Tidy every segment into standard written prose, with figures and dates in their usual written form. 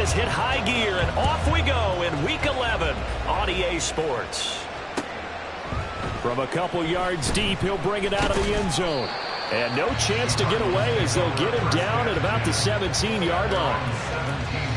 has hit high gear, and off we go in Week 11 on EA Sports. From a couple yards deep, he'll bring it out of the end zone. And no chance to get away as they'll get him down at about the 17-yard line.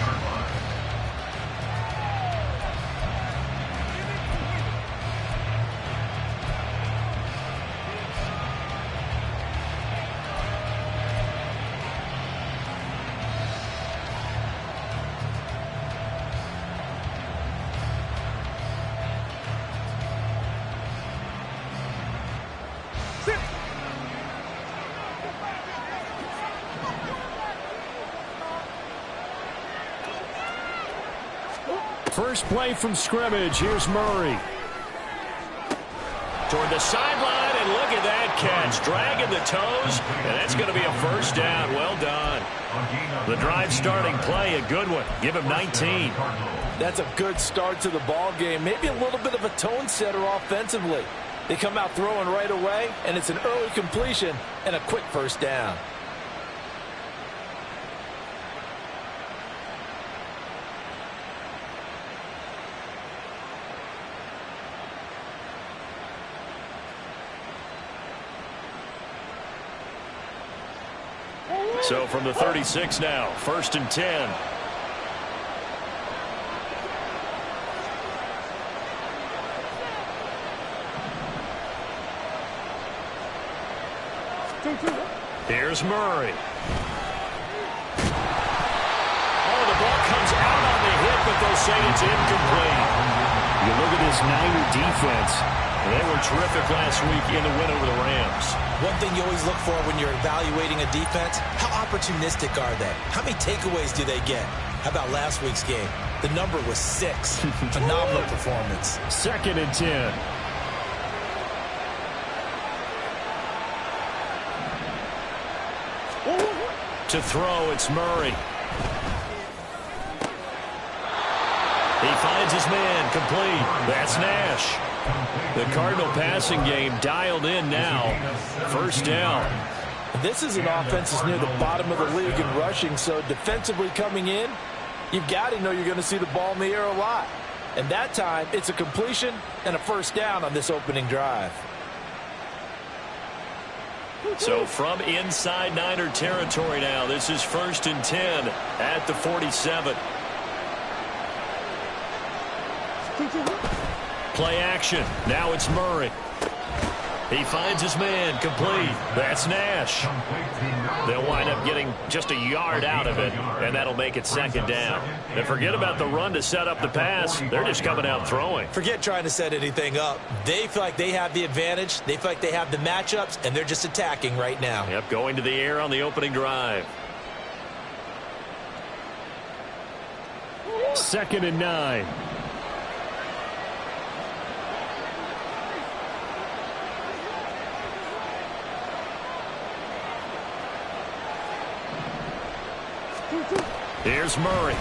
First play from scrimmage. Here's Murray. Toward the sideline, and look at that catch. Dragging the toes, and that's going to be a first down. Well done. The drive starting play, a good one. Give him 19. That's a good start to the ball game. Maybe a little bit of a tone setter offensively. They come out throwing right away, and it's an early completion and a quick first down. So from the 36 now, 1st and 10. Here's Murray. Oh, the ball comes out on the hit, but they'll say it's incomplete. You look at this Niner defense. They were terrific last week in the win over the Rams. One thing you always look for when you're evaluating a defense, how opportunistic are they? How many takeaways do they get? How about last week's game? The number was 6. Phenomenal performance. 2nd and 10. To throw, it's Murray. He finds his man, complete. That's Nash. The Cardinal passing game dialed in now. First down. This is an offense that's near the bottom of the league in rushing, so defensively coming in, you've got to know you're going to see the ball in the air a lot. And that time, it's a completion and a first down on this opening drive. So from inside Niner territory now, this is 1st and 10 at the 47. Play action. Now it's Murray. He finds his man, complete. That's Nash. They'll wind up getting just a yard out of it, and that'll make it 2nd down. And forget about the run to set up the pass. They're just coming out throwing. Forget trying to set anything up. They feel like they have the advantage. They feel like they have the matchups, and they're just attacking right now. Yep, going to the air on the opening drive. 2nd and 9. Here's Murray.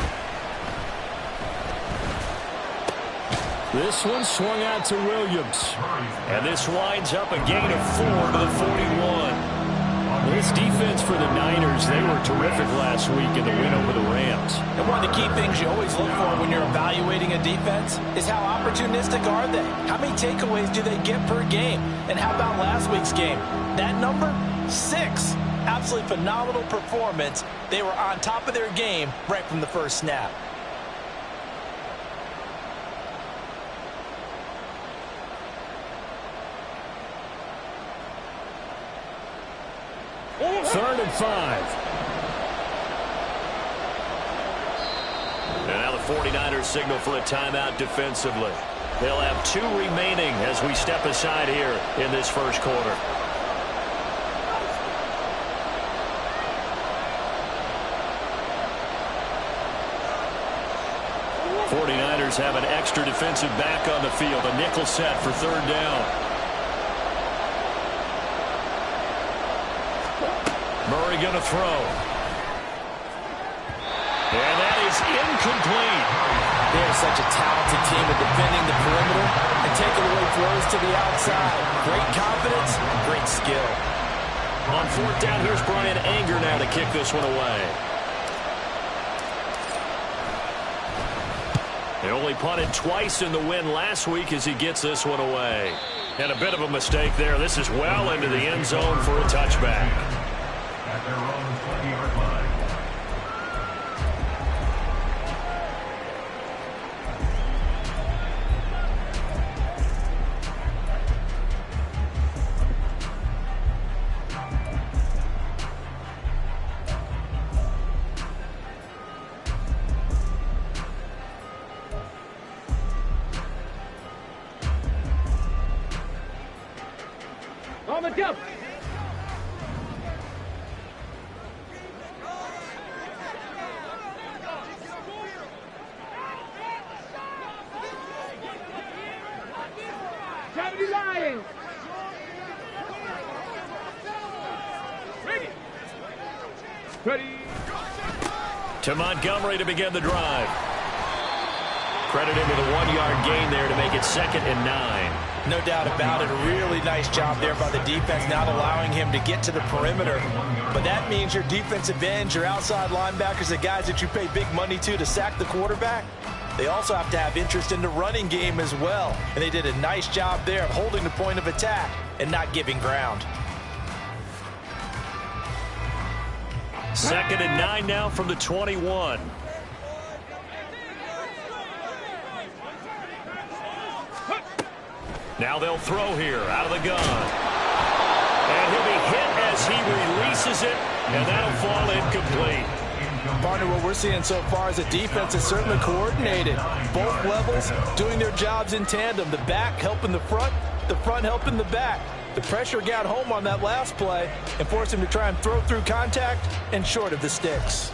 This one swung out to Williams. And this winds up a gain of 4 to the 41. This defense for the Niners, they were terrific last week in the win over the Rams. And one of the key things you always look for when you're evaluating a defense is how opportunistic are they? How many takeaways do they get per game? And how about last week's game? That number? 6. Absolutely phenomenal performance. They were on top of their game right from the first snap. Third and 5. And now the 49ers signal for a timeout defensively. They'll have 2 remaining as we step aside here in this first quarter. Have an extra defensive back on the field. A nickel set for 3rd down. Murray going to throw. And that is incomplete. They're such a talented team at defending the perimeter and taking away throws to the outside. Great confidence, great skill. On 4th down, here's Brian Anger now to kick this one away. They only punted twice in the win last week as he gets this one away. And a bit of a mistake there. This is well into the end zone for a touchback. At their own 20-yard line. Go! Lions! Ready! To Montgomery to begin the drive. Credited with a 1-yard gain there to make it 2nd and 9. No doubt about it. A really nice job there by the defense, not allowing him to get to the perimeter. But that means your defensive ends, your outside linebackers, the guys that you pay big money to sack the quarterback, they also have to have interest in the running game as well. And they did a nice job there of holding the point of attack and not giving ground. 2nd and 9 now from the 21. Now they'll throw here out of the gun. And he'll be hit as he releases it, and that'll fall incomplete. Partner, what we're seeing so far is a defense that's certainly coordinated. Both levels doing their jobs in tandem. The back helping the front helping the back. The pressure got home on that last play and forced him to try and throw through contact and short of the sticks.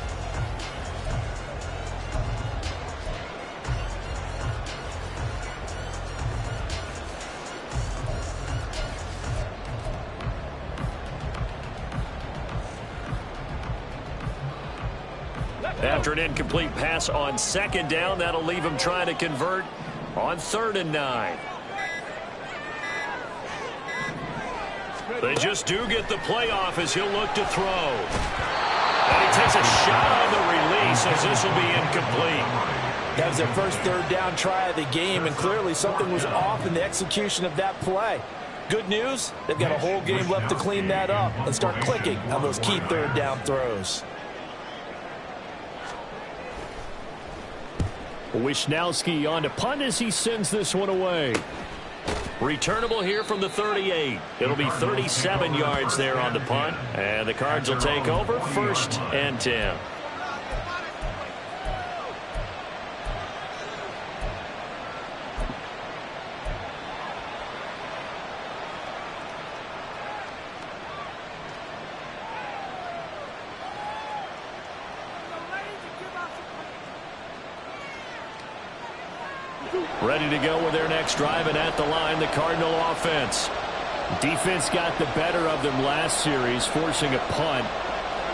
After an incomplete pass on 2nd down, that'll leave him trying to convert on 3rd and 9. They just do get the playoff as he'll look to throw. And he takes a shot on the release as this will be incomplete. That was their first 3rd down try of the game, and clearly something was off in the execution of that play. Good news, they've got a whole game left to clean that up and start clicking on those key 3rd down throws. Wisnowski on to punt as he sends this one away. Returnable here from the 38. It'll be 37 yards there on the punt. And the Cards will take over 1st and 10. Ready to go with their next drive, and at the line, the Cardinal offense. Defense got the better of them last series, forcing a punt.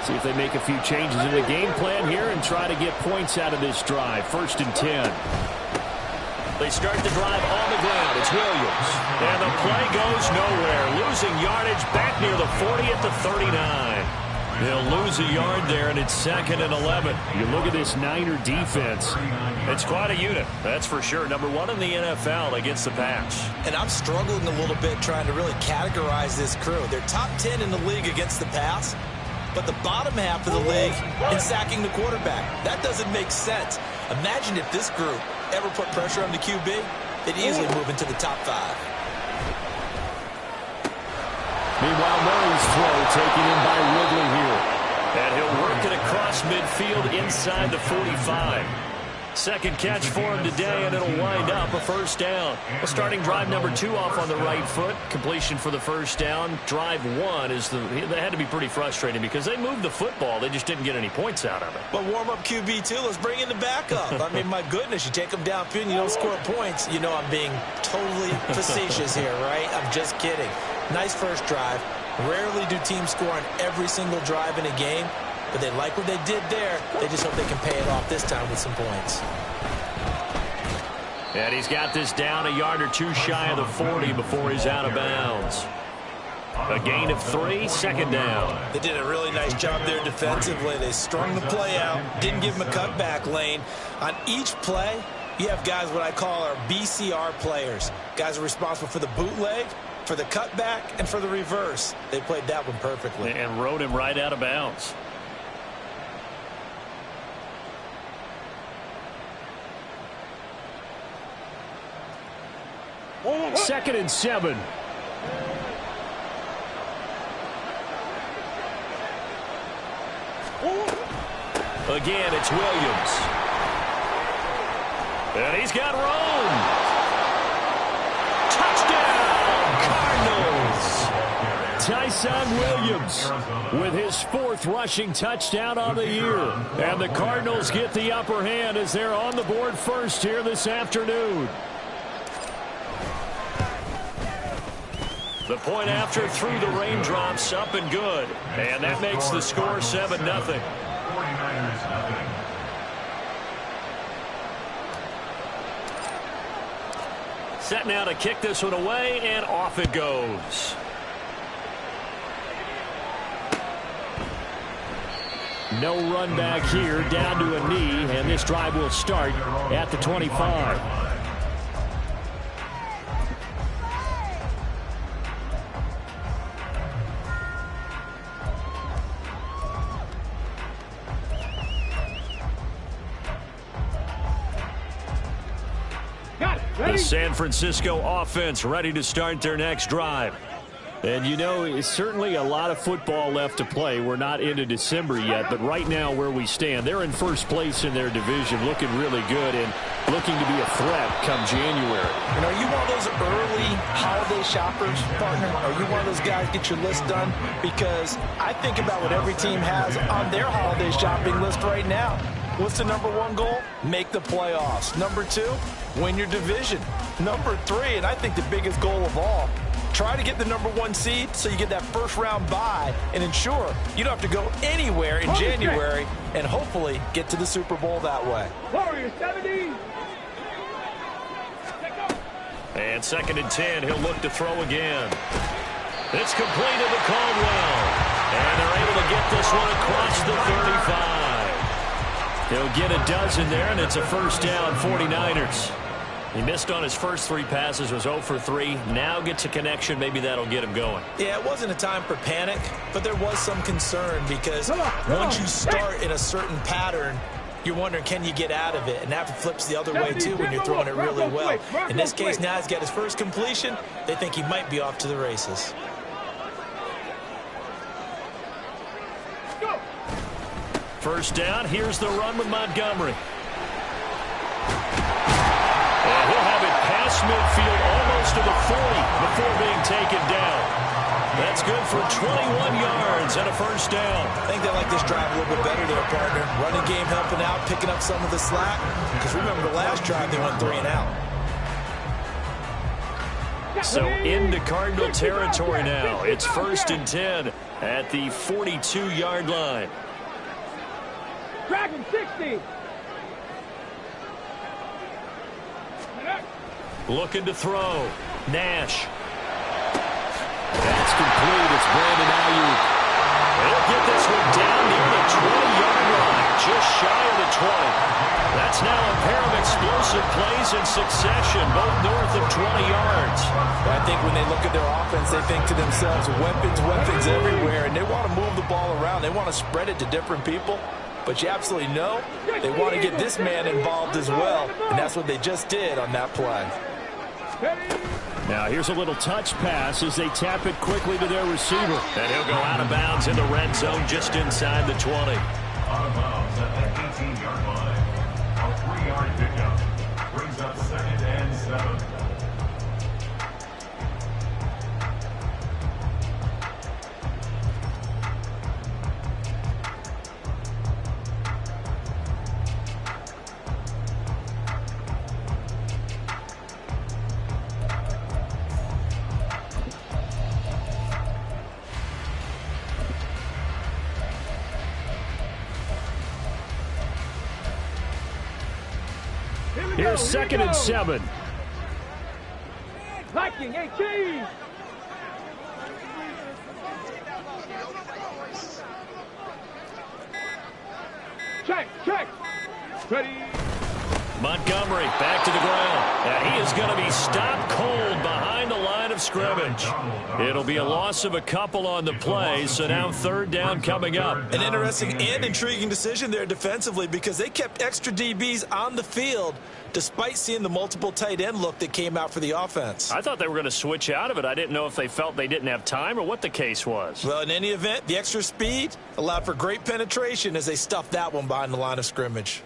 See if they make a few changes in the game plan here and try to get points out of this drive. 1st and 10. They start the drive on the ground. It's Williams. And the play goes nowhere. Losing yardage back near the 40 at the 39. They'll lose a yard there, and it's 2nd and 11. You look at this Niner defense. It's quite a unit, that's for sure. Number 1 in the NFL against the pass. And I'm struggling a little bit trying to really categorize this crew. They're top 10 in the league against the pass, but the bottom half of the league in sacking the quarterback. That doesn't make sense. Imagine if this group ever put pressure on the QB, they'd easily move into the top 5. Meanwhile, Murray's throw taken in by Ridley here. And he'll work it across midfield inside the 45. Second catch for him today, and it'll wind up a 1st down. Well, starting drive number 2 off on the right foot. Completion for the 1st down. Drive 1 they had to be pretty frustrating because they moved the football. They just didn't get any points out of it. But warm up QB too. Let's bring in the backup. I mean, my goodness, you take them downfield and you don't score points. You know I'm being totally facetious here, right? I'm just kidding. Nice first drive. Rarely do teams score on every single drive in a game. But they like what they did there. They just hope they can pay it off this time with some points. And he's got this down a yard or 2 shy of the 40 before he's out of bounds. A gain of 3, 2nd down. They did a really nice job there defensively. They strung the play out, didn't give him a cutback lane. On each play, You have guys what I call our BCR players. Guys are responsible for the bootleg, for the cutback, and for the reverse. They played that one perfectly. And rode him right out of bounds. Second and 7. Again, it's Williams. And he's got room. Touchdown, Cardinals. Tyson Williams with his 4th rushing touchdown on the year. And the Cardinals get the upper hand as they're on the board first here this afternoon. The point after through the raindrops, up and good. And that makes the score 7-0. 49ers nothing. Set now to kick this one away, and off it goes. No run back here, down to a knee, and this drive will start at the 25. The San Francisco offense ready to start their next drive. And, you know, it's certainly a lot of football left to play. We're not into December yet, but right now where we stand, they're in first place in their division, looking really good and looking to be a threat come January. And are you one of those early holiday shoppers, partner? Are you one of those guys get your list done? Because I think about what every team has on their holiday shopping list right now. What's the number 1 goal? Make the playoffs. Number 2, win your division. Number 3, and I think the biggest goal of all, try to get the number 1 seed so you get that first round bye and ensure you don't have to go anywhere in January and hopefully get to the Super Bowl that way. Warriors 70. And 2nd and 10, he'll look to throw again. It's completed to Caldwell. And they're able to get this one across the 35. They'll get a dozen there, and it's a first down, 49ers. He missed on his first 3 passes, was 0 for 3. Now gets a connection. Maybe that'll get him going. Yeah, it wasn't a time for panic, but there was some concern because once you start in a certain pattern, you're wondering, can you get out of it? And that flips the other way, too, when you're throwing it really well. In this case, now he's got his first completion. They think he might be off to the races. First down, here's the run with Montgomery. And he'll have it past midfield almost to the 40 before being taken down. That's good for 21 yards and a first down. I think they like this drive a little bit better there, partner. Running game helping out, picking up some of the slack. Because remember the last drive, they went 3 and out. So into Cardinal territory now. It's 1st and 10 at the 42-yard line. Dragon 60. Looking to throw. Nash. That's complete. It's Brandon Ayuk. They'll get this one down near the 20-yard line, just shy of the 20. That's now a pair of explosive plays in succession, both north of 20 yards. I think when they look at their offense, they think to themselves, weapons, weapons everywhere, and they want to move the ball around. They want to spread it to different people. But you absolutely know they want to get this man involved as well, and that's what they just did on that play. Now here's a little touch pass as they tap it quickly to their receiver. And he'll go out of bounds in the red zone just inside the 20. Out of bounds at the 18-yard line. A 3-yard pickup brings up 2nd and 7. Here's 2nd and 7. Viking 18. Check. Ready. Montgomery back to the ground. And he is going to be stopped cold behind the line of scrimmage. It'll be a loss of a couple on the play, so now third down coming up. An interesting and intriguing decision there defensively because they kept extra DBs on the field despite seeing the multiple tight end look that came out for the offense. I thought they were going to switch out of it. I didn't know if they felt they didn't have time or what the case was. Well, in any event, the extra speed allowed for great penetration as they stuffed that one behind the line of scrimmage.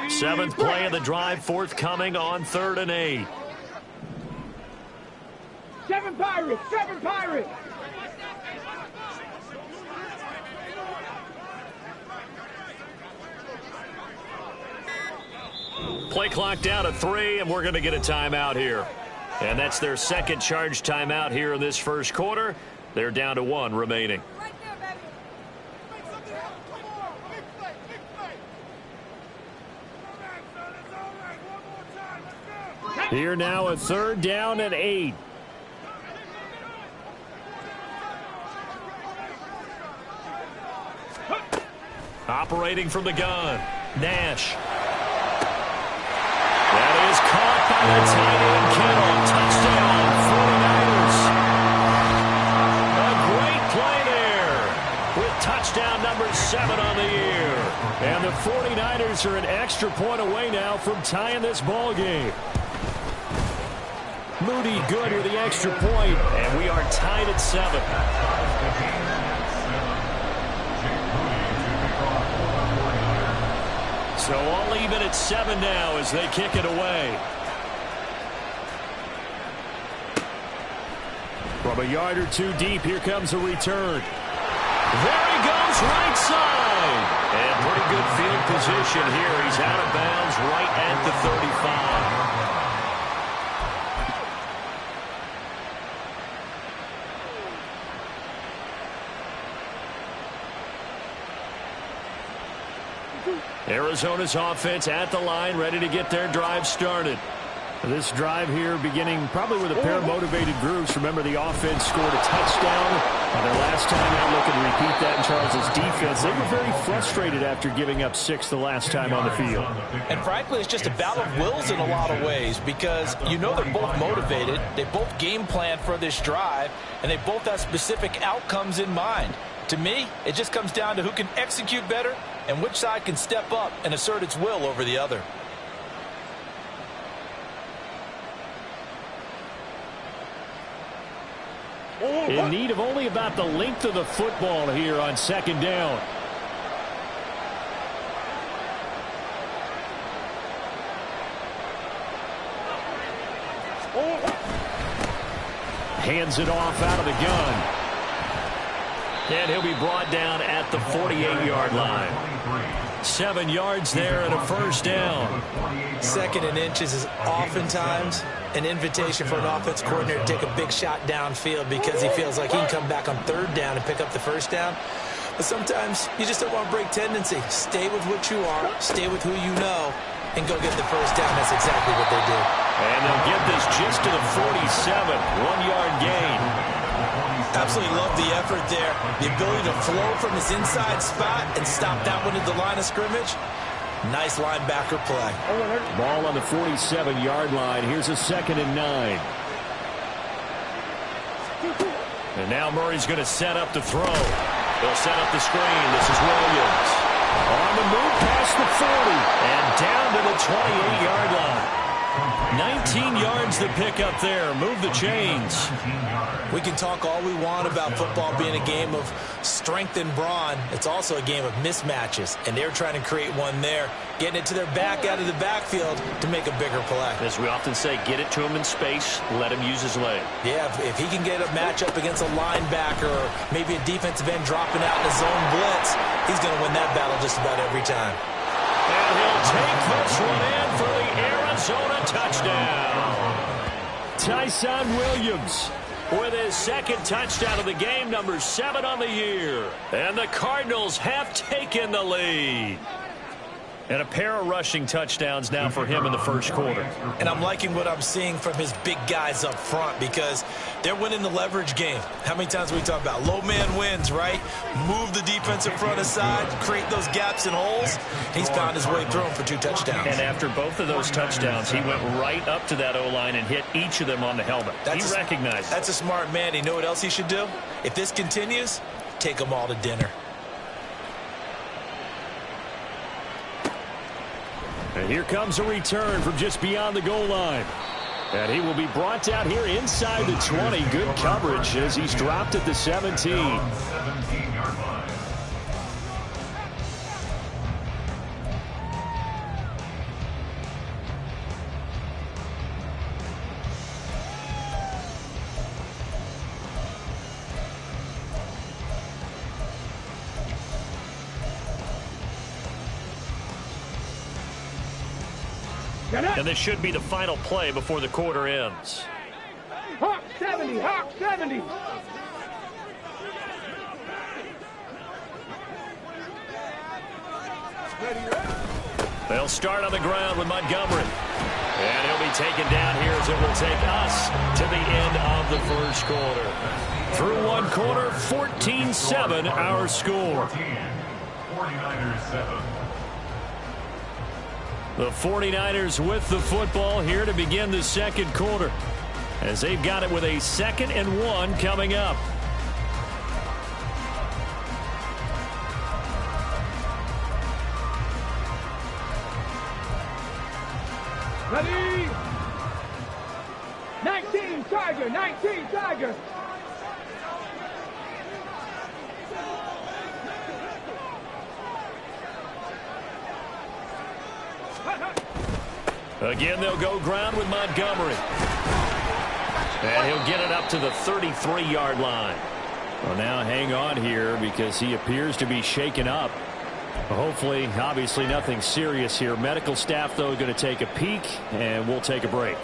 Seventh play of the drive, forthcoming on 3rd and 8. 7 Pirates! 7 Pirates! Play clock down to 3, and we're going to get a timeout here. And that's their second charge timeout here in this first quarter. They're down to 1 remaining. Here now a 3rd down and 8. Operating from the gun, Nash. That is caught by the tight end, Kittle. Touchdown, 49ers. A great play there with touchdown number 7 on the year. And the 49ers are an extra point away now from tying this ball game. Moody good with the extra point, and we are tied at 7. So all even at 7 now as they kick it away. From a yard or 2 deep, here comes a return. There he goes, right side. And pretty good field position here. He's out of bounds right at the 35. Arizona's offense at the line, ready to get their drive started. This drive here beginning probably with a pair of motivated groups. Remember, the offense scored a touchdown on their last time out. Looking to repeat that in Charles' defense. They were very frustrated after giving up 6 the last time on the field. And frankly, it's just a battle of wills in a lot of ways because you know they're both motivated. They both game plan for this drive, and they both have specific outcomes in mind. To me, it just comes down to who can execute better and which side can step up and assert its will over the other. In need of only about the length of the football here on 2nd down. Hands it off out of the gun. And he'll be brought down at the 48-yard line. 7 yards there and a first down. 2nd and inches is oftentimes an invitation for an offense coordinator to take a big shot downfield because he feels like he can come back on 3rd down and pick up the first down. But sometimes you just don't want to break tendency. Stay with what you are, stay with who you know, and go get the first down. That's exactly what they did. And they'll get this just to the 47, 1-yard gain. Absolutely love the effort there. The ability to flow from his inside spot and stop that one at the line of scrimmage. Nice linebacker play. Ball on the 47-yard line. Here's a 2nd and 9. And now Murray's going to set up the throw. They'll set up the screen. This is Williams. On the move past the 40 and down to the 28-yard line. 19 yards to pick up there. Move the chains. We can talk all we want about football being a game of strength and brawn. It's also a game of mismatches, and they're trying to create one there, getting it to their back out of the backfield to make a bigger play. As we often say, get it to him in space, let him use his leg. Yeah, if he can get a matchup against a linebacker or maybe a defensive end dropping out in a zone blitz, he's going to win that battle just about every time. And he'll take this one in for the Arizona touchdown. Tyson Williams with his 2nd touchdown of the game, number 7 on the year. And the Cardinals have taken the lead. And a pair of rushing touchdowns now for him in the first quarter. And I'm liking what I'm seeing from his big guys up front because they're winning the leverage game. How many times we talk about low man wins, right? Move the defensive front aside, create those gaps and holes. He's found his way through them for 2 touchdowns. And after both of those touchdowns, he went right up to that O-line and hit each of them on the helmet. He recognized. That's a smart man. You know what else he should do? If this continues, take them all to dinner. And here comes a return from just beyond the goal line. And he will be brought down here inside the 20. Good coverage as he's dropped at the 17. 17-yard line. And this should be the final play before the quarter ends. Hawk 70, Hawk 70. They'll start on the ground with Montgomery. And he'll be taken down here as it will take us to the end of the first quarter. Through one quarter, 14-7 our score. 49ers 7. The 49ers with the football here to begin the second quarter, as they've got it with a 2nd and 1 coming up. Ready? 19 Tiger, 19 Tiger. Again, they'll go ground with Montgomery. And he'll get it up to the 33-yard line. Well, now hang on here because he appears to be shaken up. Hopefully, obviously nothing serious here. Medical staff, though, going to take a peek, and we'll take a break.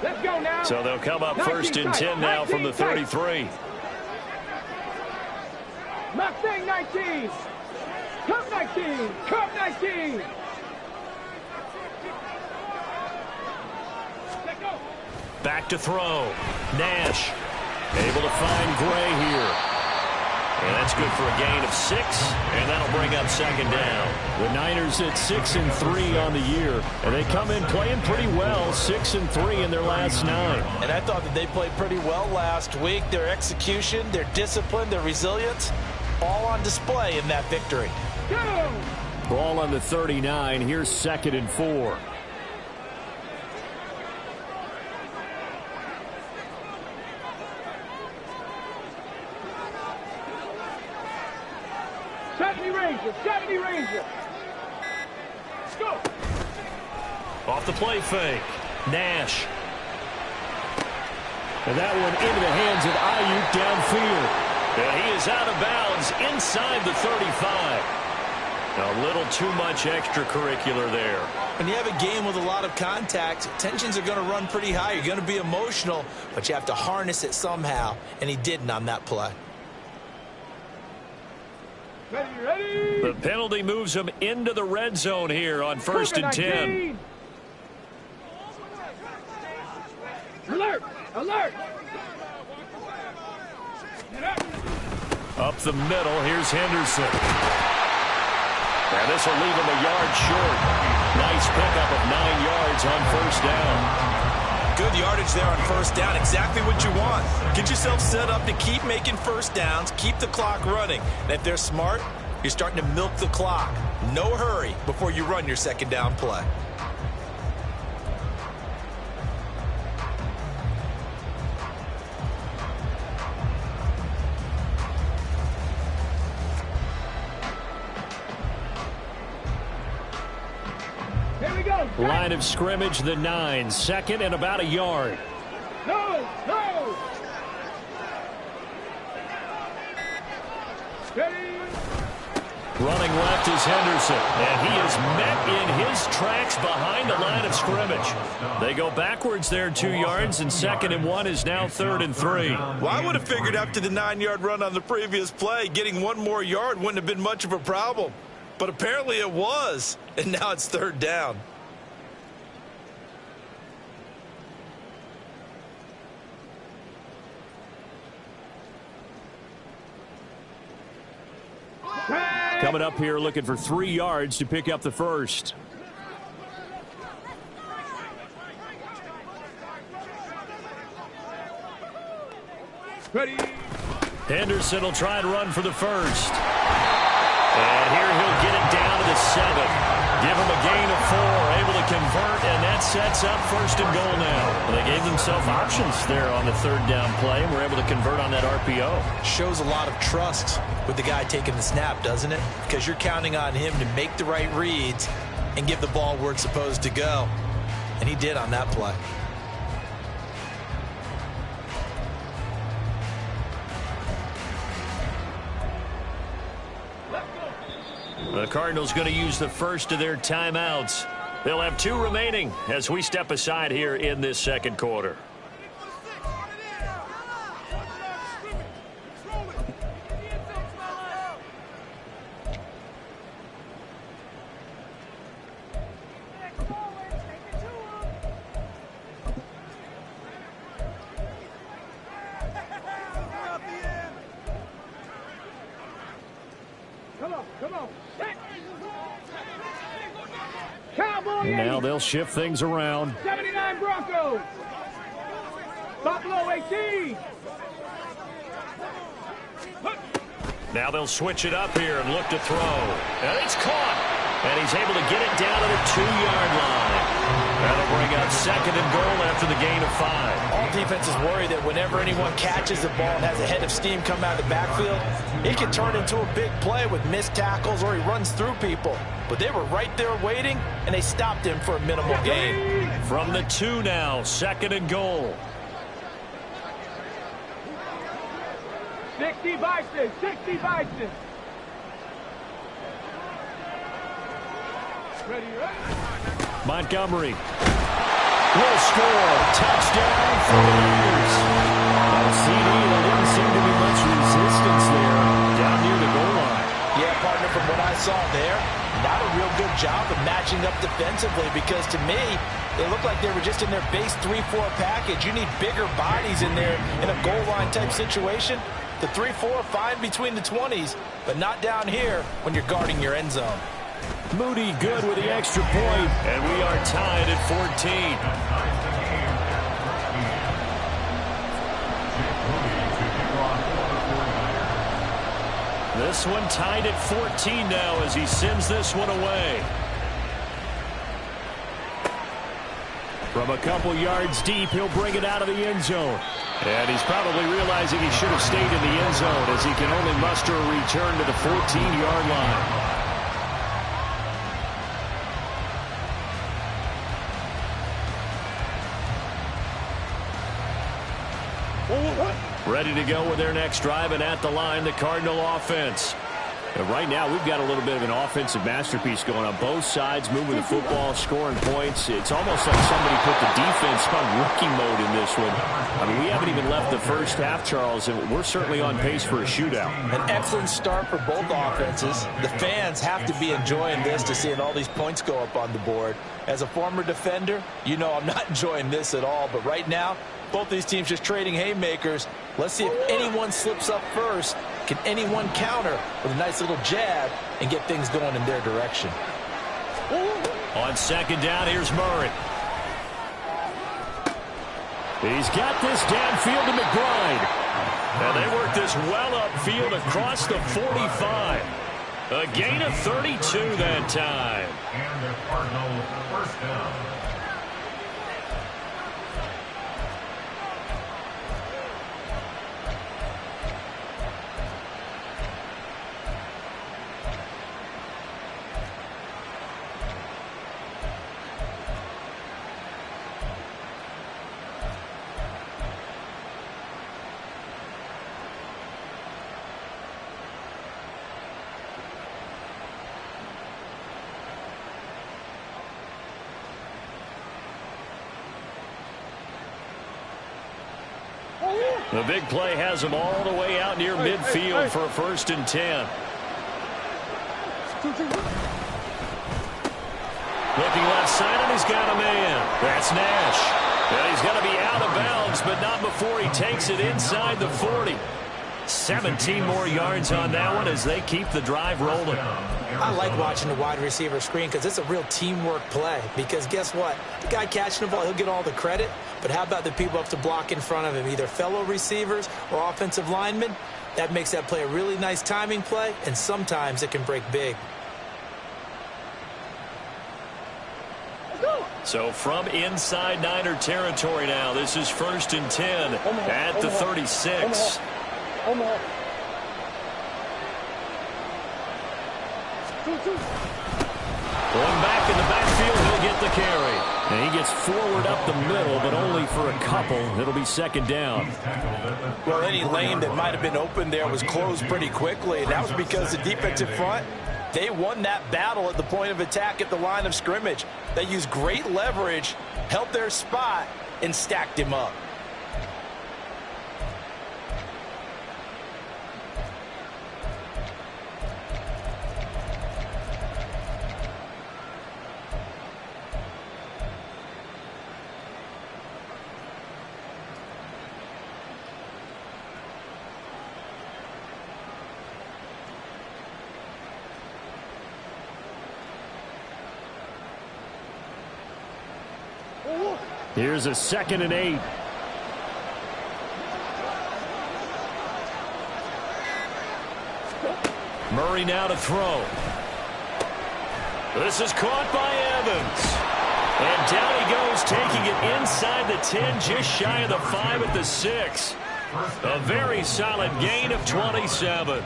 Let's go now. So they'll come up 1st and 10 now from the 33. Mustang 19. Cup 19. Cup 19. Back to throw. Nash able to find Gray here. And that's good for a gain of 6, and that'll bring up 2nd down. The Niners at 6-3 on the year, and they come in playing pretty well, 6-3 in their last 9. And I thought that they played pretty well last week. Their execution, their discipline, their resilience, all on display in that victory. Go! Ball on the 39. Here's 2nd and 4. Ranger, 70 Ranger. Let's go. Off the play fake. Nash. And that one into the hands of Ayuk downfield. And he is out of bounds inside the 35. A little too much extracurricular there. When you have a game with a lot of contact, tensions are going to run pretty high. You're going to be emotional, but you have to harness it somehow, and he didn't on that play. Ready? The penalty moves him into the red zone here on 1st and 10. Alert! Alert! Up the middle, here's Henderson. Now this will leave him a yard short. Nice pickup of 9 yards on 1st down. Good yardage there on 1st down. Exactly what you want. Get yourself set up to keep making 1st downs, keep the clock running. And if they're smart, you're starting to milk the clock. No hurry before you run your 2nd down play. Here we go. Line of scrimmage, the 9. 2nd and about a yard. No, no. Ready? Running left is Henderson, and he is met in his tracks behind the line of scrimmage. They go backwards there 2 yards, and 2nd and 1 is now 3rd and 3. Well, I would have figured after the 9-yard run on the previous play, getting 1 more yard wouldn't have been much of a problem. But apparently it was, and now it's third down. Coming up here looking for 3 yards to pick up the first. Ready. Henderson will try and run for the first. And here he'll get it down to the 7. Give him a gain of 4, able to convert, and that sets up first and goal now. Well, they gave themselves options there on the third down play, and were able to convert on that RPO. Shows a lot of trust with the guy taking the snap, doesn't it? Because you're counting on him to make the right reads and give the ball where it's supposed to go. And he did on that play. The Cardinals going to use the first of their timeouts. They'll have 2 remaining as we step aside here in this second quarter. Come on. Cowboy. Now they'll shift things around. 79 Broncos. Buffalo 18. Now they'll switch it up here and look to throw. And it's caught. And he's able to get it down to the 2-yard line. That'll bring up second and goal after the gain of 5. All defenses worry that whenever anyone catches the ball and has a head of steam come out of the backfield, it can turn into a big play with missed tackles or he runs through people. But they were right there waiting, and they stopped him for a minimal gain. From the 2 now, second and goal. 60 Bison. 60 Bison. Ready. Montgomery will score. Touchdown for the Niners. CD, there didn't seem to be much resistance there down near the goal line. Yeah, partner, from what I saw there, not a real good job of matching up defensively because to me, they looked like they were just in their base 3-4 package. You need bigger bodies in there in a goal line type situation. The 3-4 fine between the 20s, but not down here when you're guarding your end zone. Moody good with the extra point. And we are tied at 14. This one tied at 14 now as he sends this one away. From a couple yards deep, he'll bring it out of the end zone. And he's probably realizing he should have stayed in the end zone as he can only muster a return to the 14-yard line. Ready to go with their next drive, and at the line, the Cardinal offense. And right now, we've got a little bit of an offensive masterpiece going on both sides, moving the football, scoring points. It's almost like somebody put the defense on rookie mode in this one. I mean, we haven't even left the first half, Charles, and we're certainly on pace for a shootout. An excellent start for both offenses. The fans have to be enjoying this to seeing all these points go up on the board. As a former defender, you know I'm not enjoying this at all, but right now, both these teams just trading haymakers. Let's see if anyone slips up first. Can anyone counter with a nice little jab and get things going in their direction? On second down, here's Murray. He's got this downfield to McBride. And they work this well upfield across the 45. A gain of 32 that time. And the Cardinals first down. The big play has him all the way out near midfield for a 1st and 10. Looking left side, and he's got a man. That's Nash. And he's going to be out of bounds, but not before he takes it inside the 40. 17 more yards on that one as they keep the drive rolling. I like watching the wide receiver screen because it's a real teamwork play. Because guess what? The guy catching the ball, he'll get all the credit. But how about the people up to block in front of him, either fellow receivers or offensive linemen? That makes that play a really nice timing play, and sometimes it can break big. So from inside Niner territory now, this is 1st and 10 at the 36. Going back in the backfield, he'll get the carry. And he gets forward up the middle, but only for a couple. It'll be 2nd down. Well, any lane that might have been open there was closed pretty quickly, and that was because the defensive front, they won that battle at the point of attack at the line of scrimmage. They used great leverage, held their spot, and stacked him up. Here's a 2nd and 8. Murray now to throw. This is caught by Evans. And down he goes, taking it inside the 10, just shy of the 5 at the 6. A very solid gain of 27.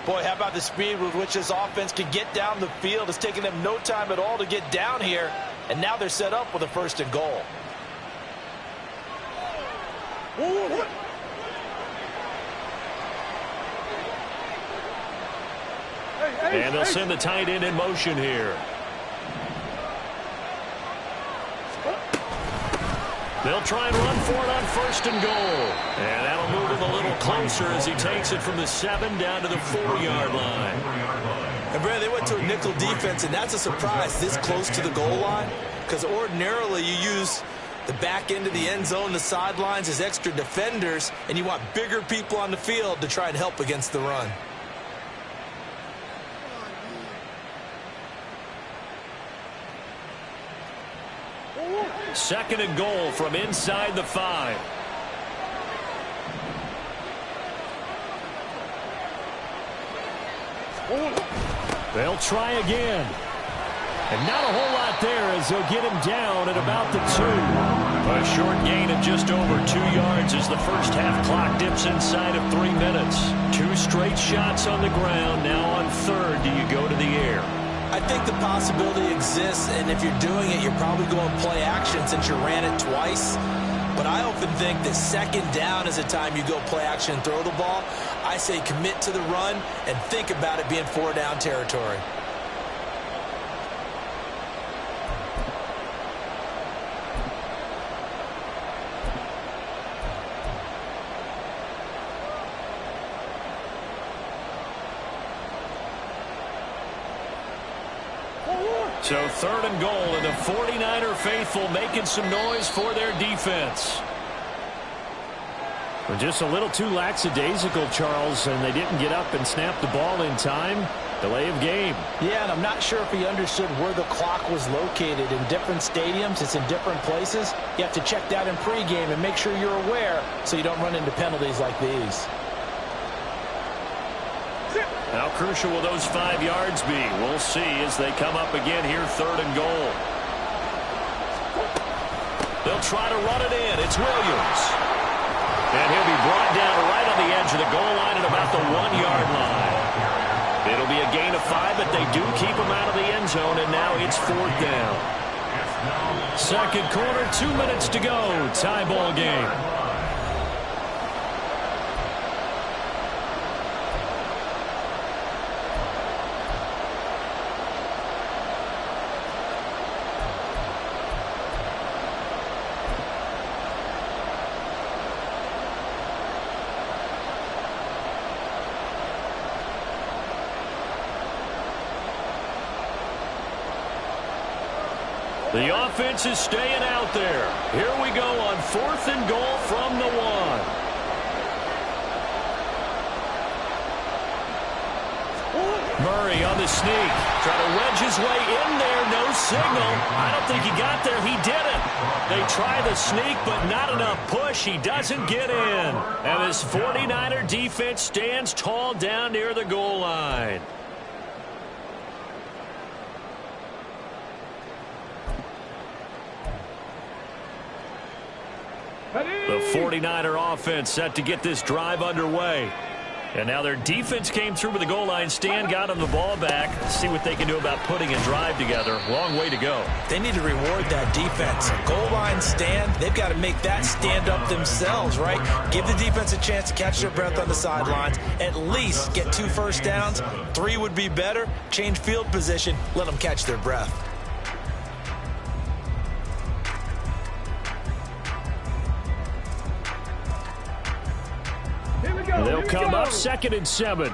Boy, how about the speed with which this offense can get down the field? It's taking them no time at all to get down here, and now they're set up with a 1st and goal. And they'll send the tight end in motion here. They'll try and run for it on 1st and goal. And that'll move him a little closer as he takes it from the 7 down to the 4-yard line. And Brad, they went to a nickel defense, and that's a surprise this close to the goal line. Because ordinarily you use the back end of the end zone, the sidelines as extra defenders, and you want bigger people on the field to try and help against the run. Second and goal from inside the 5. They'll try again. And not a whole lot there as they'll get him down at about the 2. A short gain of just over 2 yards as the first half clock dips inside of 3 minutes. 2 straight shots on the ground. Now on 3rd, do you go to the air? I think the possibility exists, and if you're doing it, you're probably going play action since you ran it twice. But I often think that 2nd down is the time you go play action and throw the ball. I say commit to the run and think about it being 4-down territory. So 3rd and goal, and the 49er faithful making some noise for their defense. Well, just a little too lackadaisical, Charles, and they didn't get up and snap the ball in time. Delay of game. Yeah, and I'm not sure if he understood where the clock was located. In different stadiums, it's in different places. You have to check that in pregame and make sure you're aware so you don't run into penalties like these. How crucial will those 5 yards be? We'll see as they come up again here, 3rd and goal. They'll try to run it in. It's Williams. And he'll be brought down right on the edge of the goal line at about the 1-yard line. It'll be a gain of 5, but they do keep him out of the end zone, and now it's 4th down. 2nd quarter, 2 minutes to go. Tie ball game. The offense is staying out there. Here we go on 4th and goal from the 1. Murray on the sneak. Trying to wedge his way in there. No signal. I don't think he got there. He didn't. They try the sneak, but not enough push. He doesn't get in. And this 49er defense stands tall down near the goal line. The 49er offense set to get this drive underway. And now their defense came through with the goal line stand, got them the ball back. Let's see what they can do about putting a drive together. Long way to go. They need to reward that defense. Goal line stand, they've got to make that stand up themselves, right? Give the defense a chance to catch their breath on the sidelines. At least get 2 first downs. 3 would be better. Change field position. Let them catch their breath. They'll come up 2nd and 7.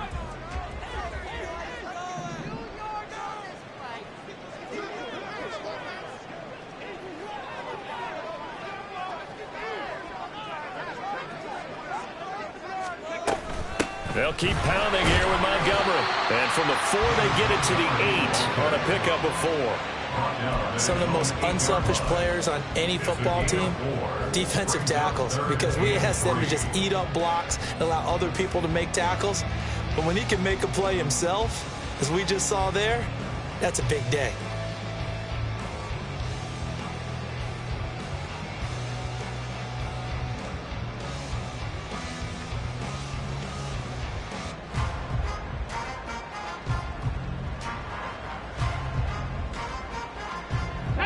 They'll keep pounding here with Montgomery. And from the 4, they get it to the 8 on a pickup of 4. Some of the most unselfish players on any football team, defensive tackles, because we ask them to just eat up blocks and allow other people to make tackles. But when he can make a play himself, as we just saw there, that's a big day.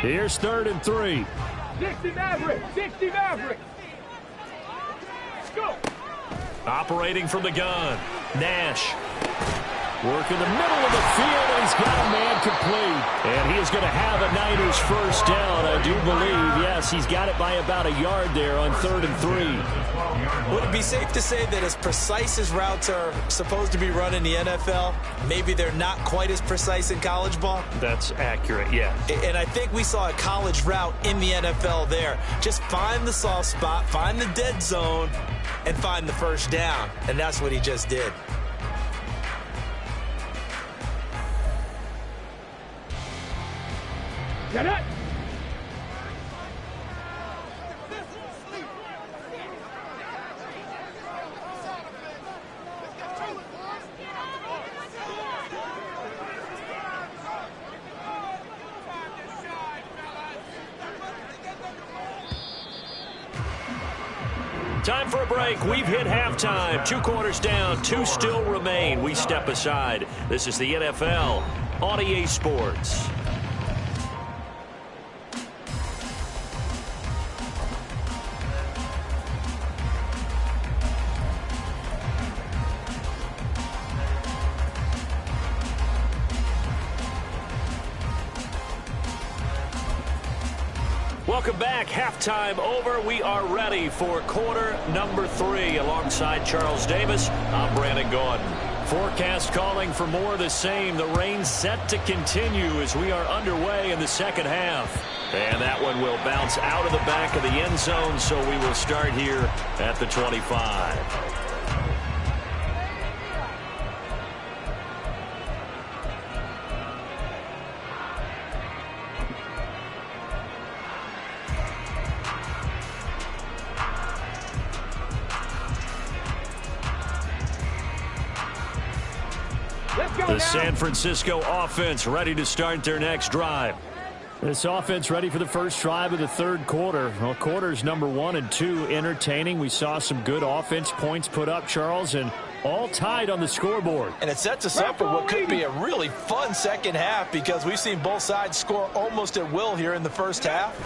Here's 3rd and 3. 60 Mavericks. 60 Mavericks. Go. Operating from the gun, Nash. Work in the middle of the field, and he's got a man complete. And he is going to have a Niners first down, I do believe. Yes, he's got it by about a yard there on 3rd and 3. Would it be safe to say that as precise as routes are supposed to be run in the NFL, maybe they're not quite as precise in college ball? That's accurate, yeah. And I think we saw a college route in the NFL there. Just find the soft spot, find the dead zone, and find the first down. And that's what he just did. Get it. Time for a break. We've hit halftime. 2 quarters down, 2 still remain. We step aside. This is the NFL on EA Sports. Welcome back. Halftime over. We are ready for quarter number 3. Alongside Charles Davis, I'm Brandon Gordon. Forecast calling for more of the same. The rain set to continue as we are underway in the second half. And that one will bounce out of the back of the end zone, so we will start here at the 25. The San Francisco offense ready to start their next drive. This offense ready for the first drive of the 3rd quarter. Well, quarters number 1 and 2 entertaining. We saw some good offense points put up, Charles, and all tied on the scoreboard. And it sets us up for what could be a really fun second half because we've seen both sides score almost at will here in the first half.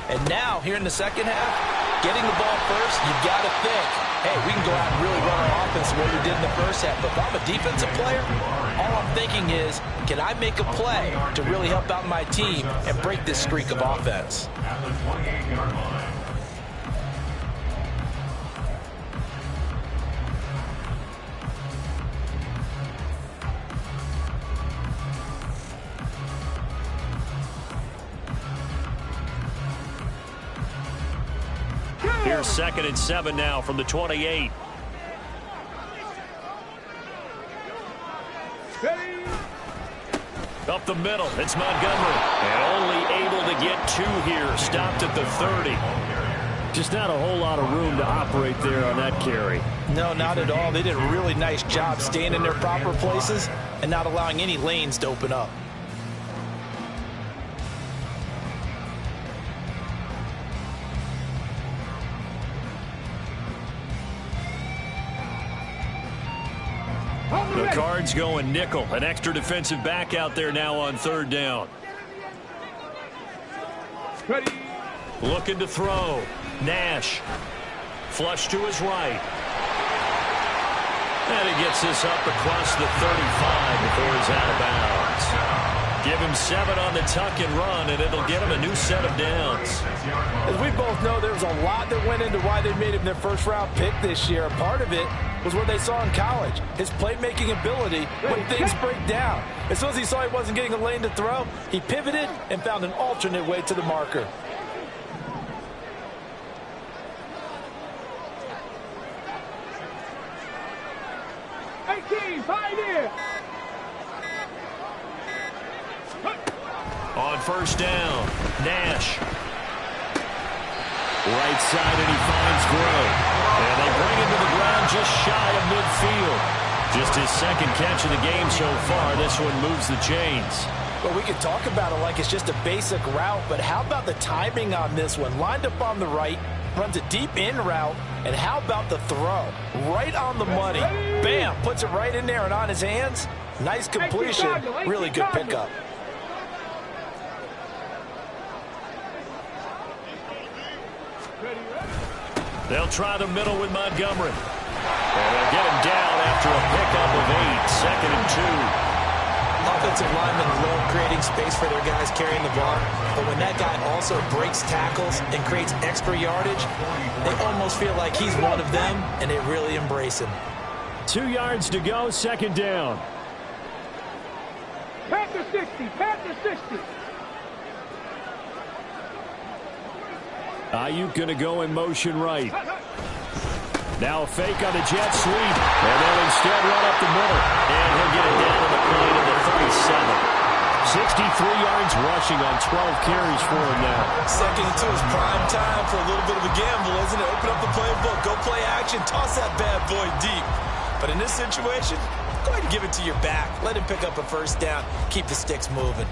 And now, here in the second half, getting the ball first, you've got to think, hey, we can go out and really run our offense the way we did in the first half. But if I'm a defensive player, all I'm thinking is, can I make a play to really help out my team and break this streak of offense? At the 28-yard line. Here's 2nd and 7 now from the 28. Up the middle, it's Montgomery. And only able to get 2 here. Stopped at the 30. Just not a whole lot of room to operate there on that carry. No, not at all. They did a really nice job staying in their proper places and not allowing any lanes to open up. The Cards going nickel. An extra defensive back out there now on 3rd down. Ready. Looking to throw. Nash. Flush to his right. And he gets this up across the 35 before he's out of bounds. Give him 7 on the tuck and run, and it'll get him a new set of downs. As we both know, there was a lot that went into why they made him their first-round pick this year. Part of it was what they saw in college, his playmaking ability when things break down. As soon as he saw he wasn't getting a lane to throw, he pivoted and found an alternate way to the marker. On 1st down, Nash. Right side, and he finds Gray. And they bring him to the ground just shy of midfield. Just his 2nd catch of the game so far. This one moves the chains. Well, we could talk about it like it's just a basic route, but how about the timing on this one? Lined up on the right, runs a deep in route, and how about the throw? Right on the money. Bam! Puts it right in there and on his hands. Nice completion. Really good pickup. They'll try the middle with Montgomery. And they'll get him down after a pickup of 8. 2nd and 2. Offensive linemen love creating space for their guys carrying the ball. But when that guy also breaks tackles and creates extra yardage, they almost feel like he's one of them, and they really embrace him. 2 yards to go, 2nd down. Panther 60, Panther 60. Ayuk going to go in motion right. Now a fake on the jet sweep. And they'll instead run up the middle. And he'll get it down to the plane of the 37. 63 yards rushing on 12 carries for him now. 2nd and 2 is prime time for a little bit of a gamble, isn't it? Open up the playbook, go play action, toss that bad boy deep. But in this situation, go ahead and give it to your back. Let him pick up a 1st down. Keep the sticks moving.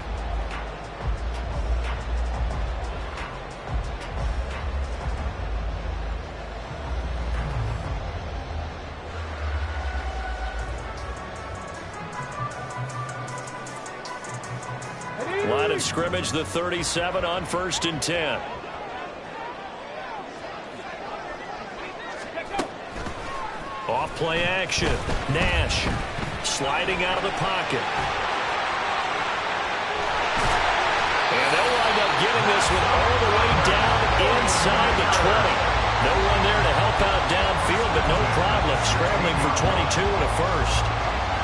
Line of scrimmage, the 37 on 1st and 10. Off play action. Nash sliding out of the pocket. And they'll wind up getting this one all the way down inside the 20. No one there to help out downfield, but no problem scrambling for 22 and a 1st.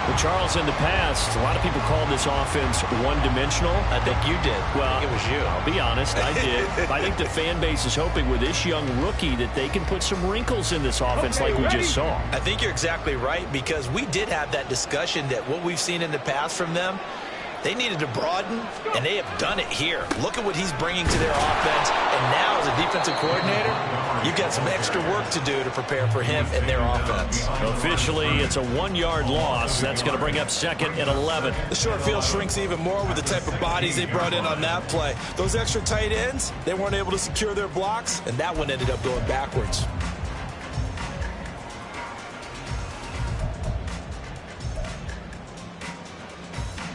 Well, Charles, in the past, a lot of people called this offense one-dimensional. I think you did. Well, I think it was you. I'll be honest, I did. I think the fan base is hoping with this young rookie that they can put some wrinkles in this offense like we just saw. I think you're exactly right, because we did have that discussion that what we've seen in the past from them, they needed to broaden, and they have done it here. Look at what he's bringing to their offense, and now as a defensive coordinator, you've got some extra work to do to prepare for him and their offense. Officially, it's a 1-yard loss. That's going to bring up 2nd and 11. The short field shrinks even more with the type of bodies they brought in on that play. Those extra tight ends, they weren't able to secure their blocks, and that one ended up going backwards.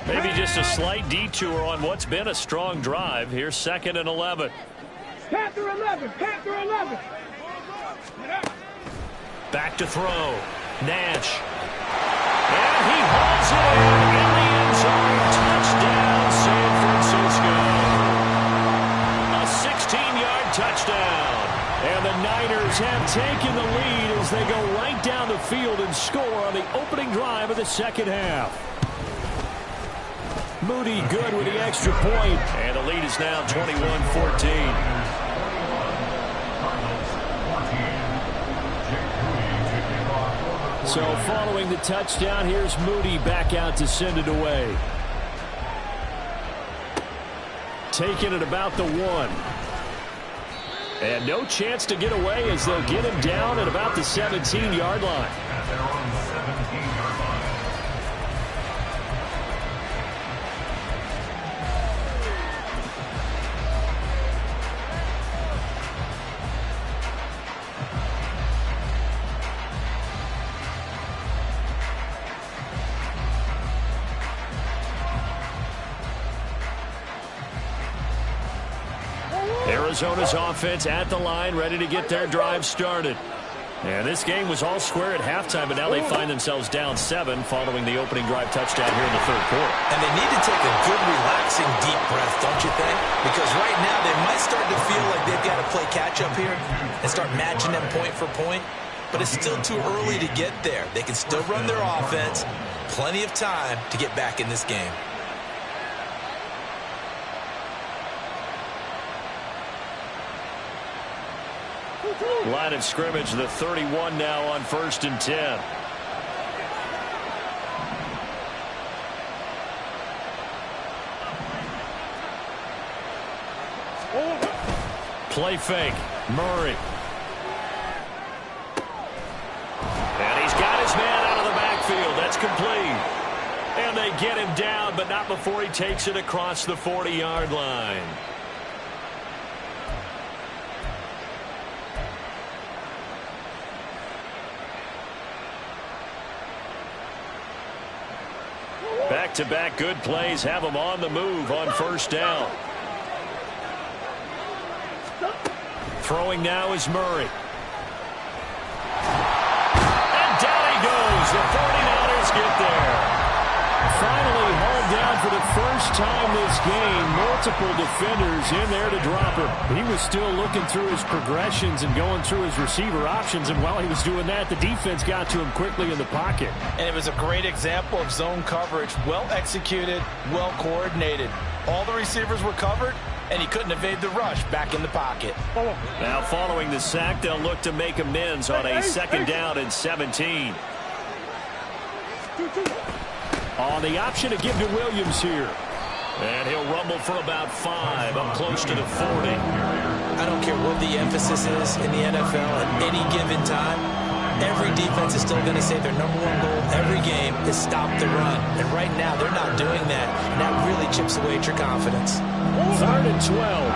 Maybe just a slight detour on what's been a strong drive. Here's 2nd and 11. Panther 11, Panther 11. Back to throw. Nash. And he hauls it in the end zone. Touchdown, San Francisco. A 16-yard touchdown. And the Niners have taken the lead as they go right down the field and score on the opening drive of the 2nd half. Moody good with the extra point. And the lead is now 21-14. So following the touchdown, here's Moody back out to send it away. Taking it about the 1. And no chance to get away as they'll get him down at about the 17-yard line. At their own 17-yard line. Arizona's offense at the line, ready to get their drive started. And this game was all square at halftime, but now they find themselves down 7 following the opening drive touchdown here in the third quarter. And they need to take a good, relaxing, deep breath, don't you think? Because right now they might start to feel like they've got to play catch-up here and start matching them point for point. But it's still too early to get there. They can still run their offense. Plenty of time to get back in this game. Line of scrimmage, the 31 now on 1st and 10. Play fake. Murray. And he's got his man out of the backfield. That's complete. And they get him down, but not before he takes it across the 40-yard line. Back-to-back good plays have him on the move on 1st down. Throwing now is Murray. And down he goes. The 49ers get there. Finally hauled down for the first time this game. Multiple defenders in there to drop him. He was still looking through his progressions and going through his receiver options, and while he was doing that, the defense got to him quickly in the pocket. And it was a great example of zone coverage. Well executed, well coordinated. All the receivers were covered, and he couldn't evade the rush back in the pocket. Now following the sack, they'll look to make amends on a 2nd down and 17. On the option to give to Williams here. And he'll rumble for about 5, up close to the 40. I don't care what the emphasis is in the NFL at any given time. Every defense is still going to say their number 1 goal every game is stop the run. And right now, they're not doing that. And that really chips away at your confidence. 3rd and 12.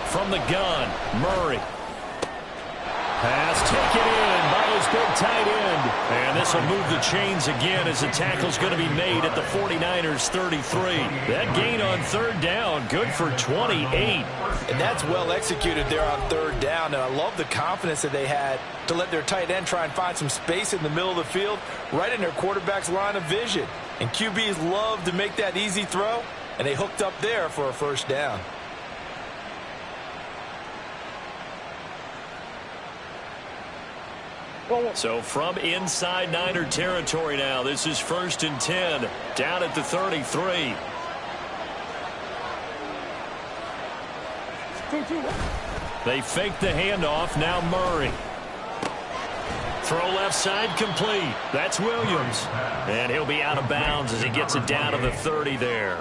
From the gun, Murray. Pass taken in by his big tight end. And this will move the chains again as the tackle's going to be made at the 49ers 33. That gain on 3rd down, good for 28. And that's well executed there on 3rd down. And I love the confidence that they had to let their tight end try and find some space in the middle of the field, right in their quarterback's line of vision. And QBs love to make that easy throw, and they hooked up there for a 1st down. So from inside Niner territory now, this is 1st and 10, down at the 33. They fake the handoff, now Murray. Throw left side complete. That's Williams. And he'll be out of bounds as he gets it down to the 30 there.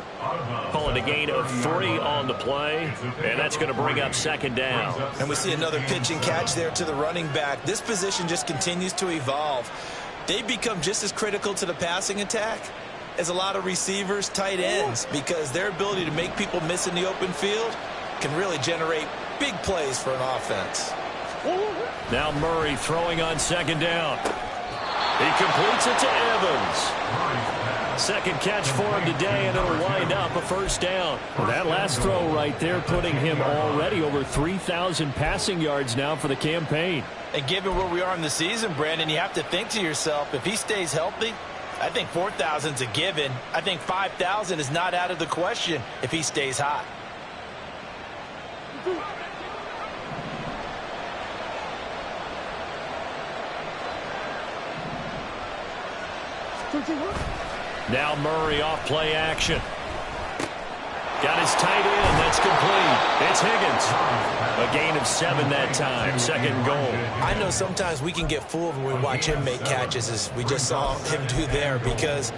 Calling a gain of 3 on the play. And that's going to bring up 2nd down. And we see another pitch and catch there to the running back. This position just continues to evolve. They become just as critical to the passing attack as a lot of receivers, tight ends, because their ability to make people miss in the open field can really generate big plays for an offense. Now Murray throwing on 2nd down. He completes it to Evans. 2nd catch for him today, and it'll wind up a 1st down. Well, that last throw right there putting him already over 3,000 passing yards now for the campaign. And given where we are in the season, Brandon, you have to think to yourself, if he stays healthy, I think 4,000 is a given. I think 5,000 is not out of the question if he stays hot. Now Murray off play action. Got his tight end. That's complete. It's Higgins. A gain of 7 that time. Second and goal. I know sometimes we can get fooled when we watch him make catches, as we just saw him do there, because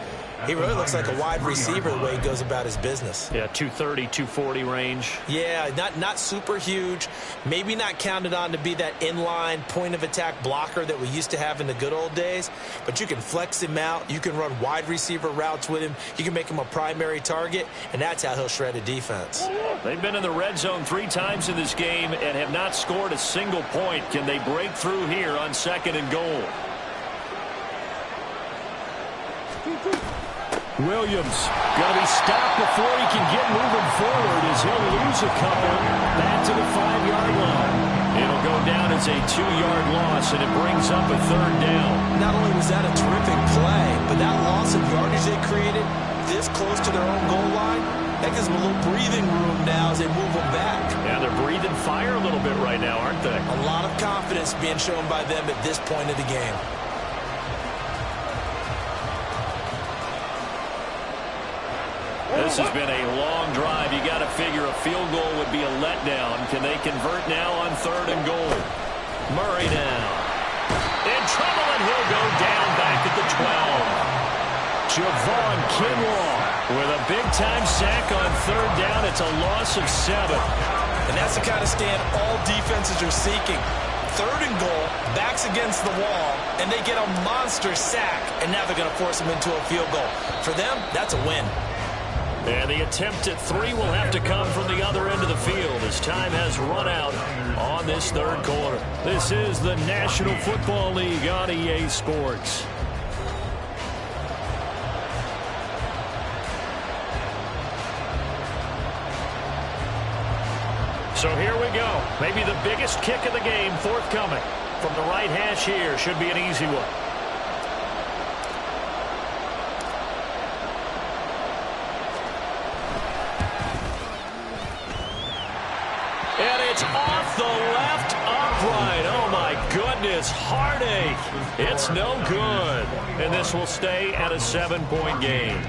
he really looks like a wide receiver the way he goes about his business. Yeah, 230, 240 range. Yeah, not super huge. Maybe not counted on to be that inline point-of-attack blocker that we used to have in the good old days. But you can flex him out. You can run wide receiver routes with him. You can make him a primary target, and that's how he'll shred a defense. They've been in the red zone 3 times in this game and have not scored a single point. Can they break through here on second and goal? Williams going to be stopped before he can get moving forward as he'll lose a couple back to the 5-yard line. It'll go down as a 2-yard loss, and it brings up a third down. Not only was that a terrific play, but that loss of yardage they created this close to their own goal line, that gives them a little breathing room now as they move them back. Yeah, they're breathing fire a little bit right now, aren't they? A lot of confidence being shown by them at this point of the game. This has been a long drive. You got to figure a field goal would be a letdown. Can they convert now on third and goal? Murray now. In trouble, and he'll go down back at the 12. Javon Kinlaw with a big-time sack on third down. It's a loss of 7. And that's the kind of stand all defenses are seeking. Third and goal, backs against the wall, and they get a monster sack. And now they're going to force them into a field goal. For them, that's a win. And the attempt at 3 will have to come from the other end of the field as time has run out on this third quarter. This is the National Football League on EA Sports. So here we go. Maybe the biggest kick of the game forthcoming. From the right hash here, should be an easy one. And it's off the left upright. Oh, my goodness. Heartache. It's no good. And this will stay at a 7-point game.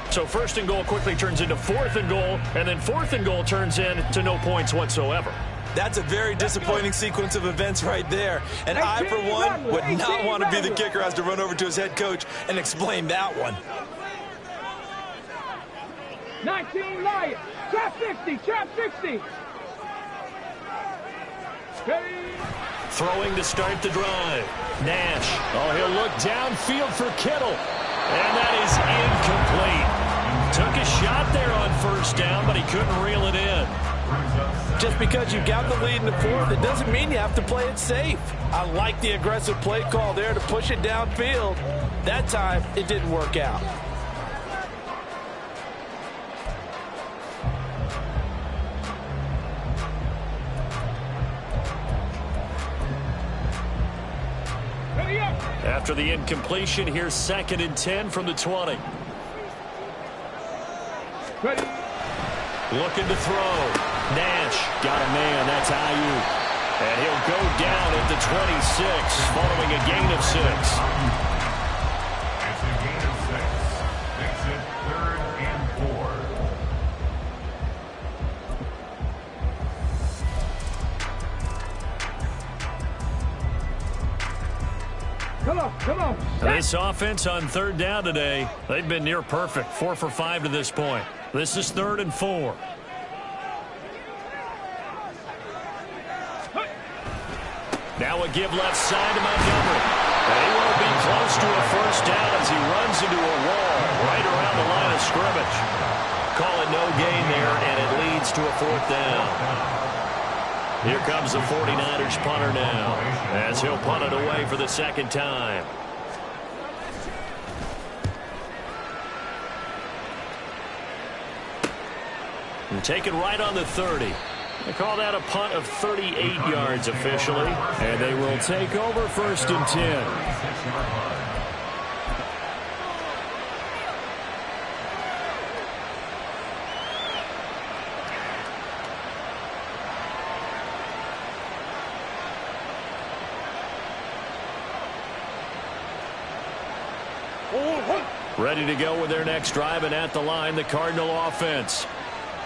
So first and goal quickly turns into fourth and goal, and then fourth and goal turns into no points whatsoever. That's a very disappointing sequence of events right there. And I, for one, would not want to be the kicker who has to run over to his head coach and explain that one. 19 Lions. Trap 60. Trap 60. Throwing to start the drive. Nash. Oh, he'll look downfield for Kittle. And that is incomplete. Took a shot there on first down, but he couldn't reel it in. Just because you got the lead in the fourth, it doesn't mean you have to play it safe. I like the aggressive play call there to push it downfield. That time, it didn't work out. After the incompletion, here's 2nd and 10 from the 20. Ready. Looking to throw. Nash got a man. That's Ayuk. And he'll go down at the 26 following a gain of 6. It's a gain of 6. Makes it 3rd and 4. Come on. This offense on third down today, they've been near perfect. 4 for 5 to this point. This is 3rd and 4. Now a give left side to Montgomery. And he won't be close to a first down as he runs into a wall right around the line of scrimmage. Call it no gain there, and it leads to a 4th down. Here comes the 49ers punter now as he'll punt it away for the 2nd time. And take it right on the 30. They call that a punt of 38 yards officially. And they will take over 1st and 10. Ready to go with their next drive, and at the line, the Cardinal offense.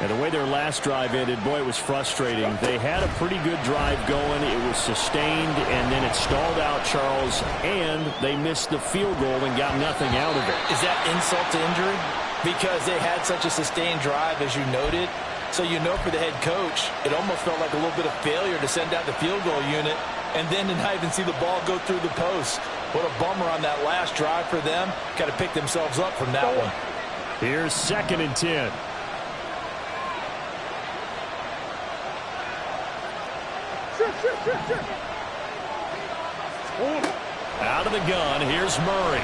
And the way their last drive ended, boy, it was frustrating. They had a pretty good drive going. It was sustained, and then it stalled out, Charles, and they missed the field goal and got nothing out of it. Is that insult to injury? Because they had such a sustained drive, as you noted. So you know for the head coach, it almost felt like a little bit of failure to send out the field goal unit and then to not even see the ball go through the post. What a bummer on that last drive for them. Got to pick themselves up from that one. Here's 2nd and 10. Out of the gun, here's Murray.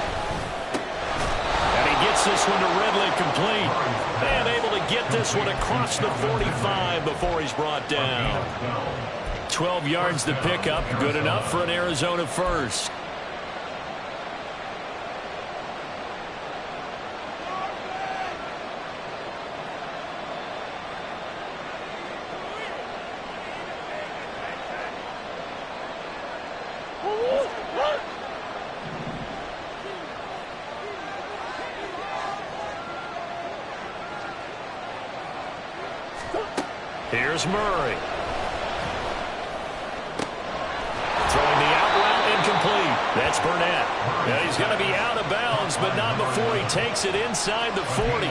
And he gets this one to Ridley complete. And able to get this one across the 45 before he's brought down. 12 yards to pick up. Good enough for an Arizona first. Here's Murray. Throwing the out route incomplete. That's Burnett. Now he's going to be out of bounds, but not before he takes it inside the 40.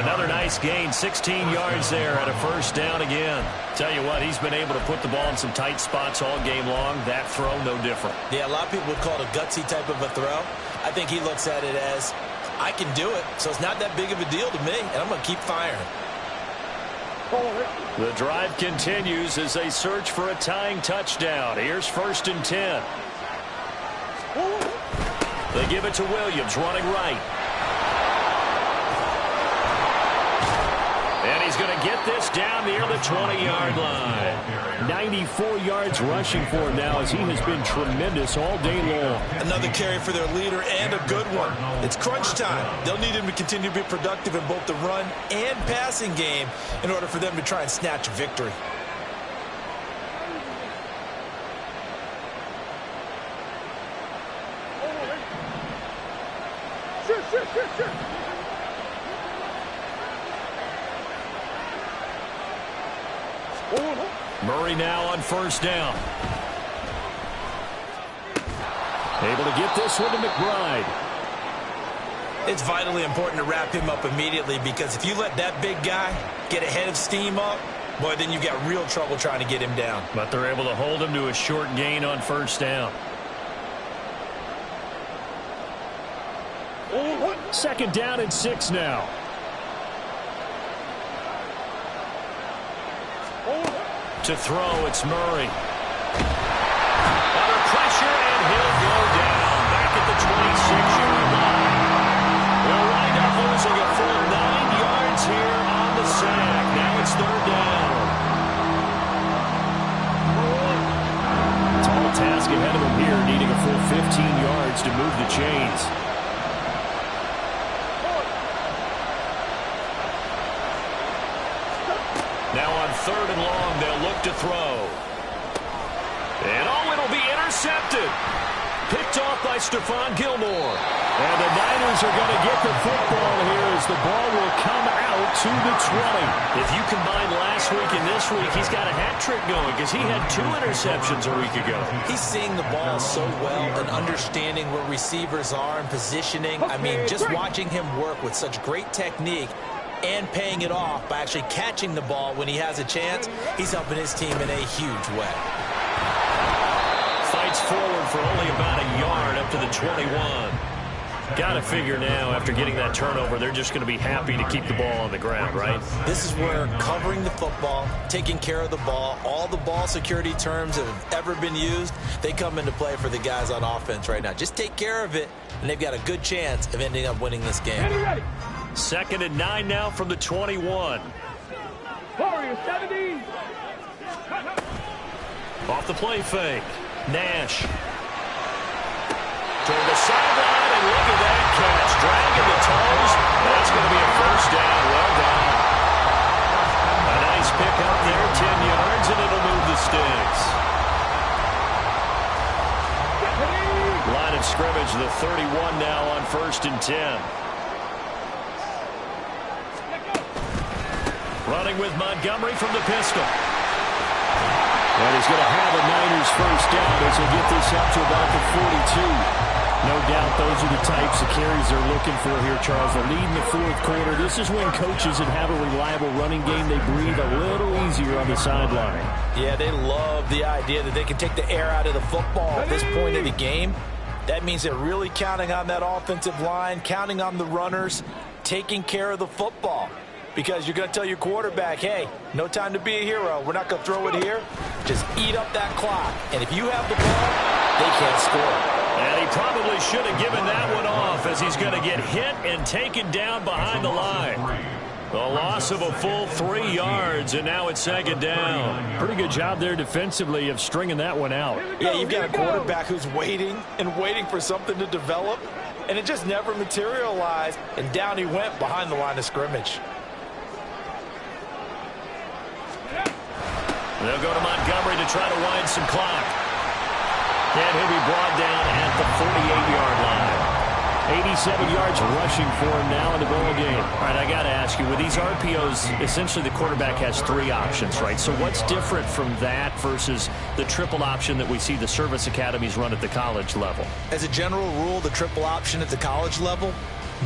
Another nice gain, 16 yards there at a first down again. Tell you what, he's been able to put the ball in some tight spots all game long. That throw, no different. Yeah, a lot of people would call it a gutsy type of a throw. I think he looks at it as, I can do it, so it's not that big of a deal to me, and I'm going to keep firing. The drive continues as they search for a tying touchdown. Here's 1st and 10. They give it to Williams, running right. And he's going to get this down near the 20-yard line. 94 yards rushing for him now as he has been tremendous all day long. Another carry for their leader and a good one. It's crunch time. They'll need him to continue to be productive in both the run and passing game in order for them to try and snatch a victory. Murray now on 1st down. Able to get this one to McBride. It's vitally important to wrap him up immediately because if you let that big guy get a head of steam up, boy, then you've got real trouble trying to get him down. But they're able to hold him to a short gain on 1st down. 2nd down and 6 now. To throw, it's Murray. Under pressure, and he'll go down. Back at the 26-yard line. They'll wind up losing a full 9 yards here on the sack. Now it's 3rd down. Tall task ahead of him here, needing a full 15 yards to move the chains. Now on 3rd and long, they'll look to throw. And it'll be intercepted. Picked off by Stephon Gilmore. And the Niners are going to get the football here as the ball will come out to the 20. If you combine last week and this week, he's got a hat trick going because he had 2 interceptions a week ago. He's seeing the ball so well and understanding where receivers are and positioning. I mean, just watching him work with such great technique and paying it off by actually catching the ball when he has a chance, he's helping his team in a huge way. Fights forward for only about a yard up to the 21. Got to figure now, after getting that turnover, they're just going to be happy to keep the ball on the ground, right? This is where covering the football, taking care of the ball, all the ball security terms that have ever been used, they come into play for the guys on offense right now. Just take care of it, and they've got a good chance of ending up winning this game. 2nd and 9 now from the 21. Warriors 70. Off the play fake. Nash. Toward the sideline, and look at that catch. Dragging the toes. That's going to be a 1st down. Well done. A nice pick up there, 10 yards, and it'll move the sticks. Line of scrimmage, the 31 now on 1st and 10. Running with Montgomery from the pistol. And he's going to have a Niners first down as they get this up to about the 42. No doubt those are the types of carries they're looking for here, Charles. The lead in the fourth quarter. This is when coaches that have a reliable running game, they breathe a little easier on the sideline. Yeah, they love the idea that they can take the air out of the football at this point in the game. That means they're really counting on that offensive line, counting on the runners, taking care of the football. Because you're going to tell your quarterback, hey, no time to be a hero. We're not going to throw it here. Just eat up that clock. And if you have the ball, they can't score. And he probably should have given that one off as he's going to get hit and taken down behind the line. The loss of a full 3 yards, and now it's second down. Pretty good job there defensively of stringing that one out. Yeah, you've got a quarterback who's waiting and waiting for something to develop, and it just never materialized, and down he went behind the line of scrimmage. They'll go to Montgomery to try to wind some clock. And he'll be brought down at the 48-yard line. 87 yards rushing for him now in the ball game. All right, I got to ask you, with these RPOs, essentially the quarterback has 3 options, right? So what's different from that versus the triple option that we see the service academies run at the college level? As a general rule, the triple option at the college level,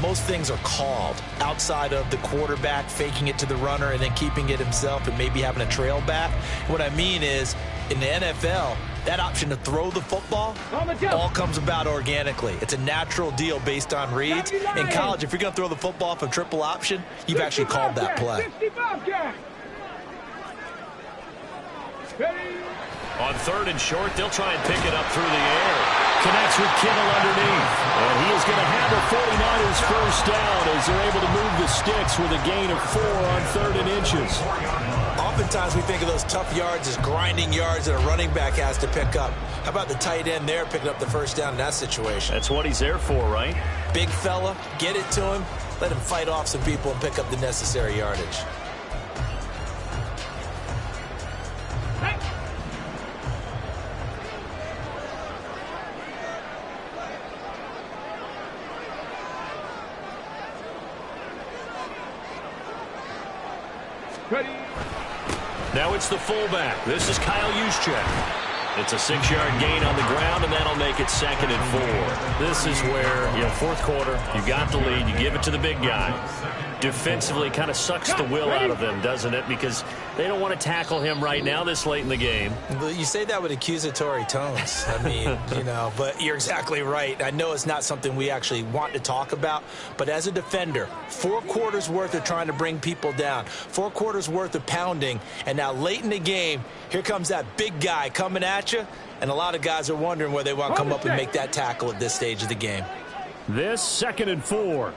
most things are called outside of the quarterback faking it to the runner and then keeping it himself and maybe having a trail back. What I mean is, in the NFL, that option to throw the football all comes about organically. It's a natural deal based on reads. In college, if you're going to throw the football from triple option, you've actually called that play. On 3rd and short, they'll try and pick it up through the air. Connects with Kittle underneath. And he is going to have the 49ers first down as they're able to move the sticks with a gain of 4 on 3rd and inches. Oftentimes we think of those tough yards as grinding yards that a running back has to pick up. How about the tight end there picking up the first down in that situation? That's what he's there for, right? Big fella, get it to him, let him fight off some people and pick up the necessary yardage. Ready. Now it's the fullback. This is Kyle Juszczyk. It's a 6-yard gain on the ground, and that'll make it 2nd and 4. This is where, fourth quarter, you got the lead, you give it to the big guy. Defensively kind of sucks the will out of them, doesn't it? Because they don't want to tackle him right now this late in the game. You say that with accusatory tones. I mean, but you're exactly right. I know it's not something we actually want to talk about, but as a defender, 4 quarters worth of trying to bring people down, 4 quarters worth of pounding, and now late in the game, here comes that big guy coming at you, and a lot of guys are wondering where they want to come up and make that tackle at this stage of the game. This 2nd and 4.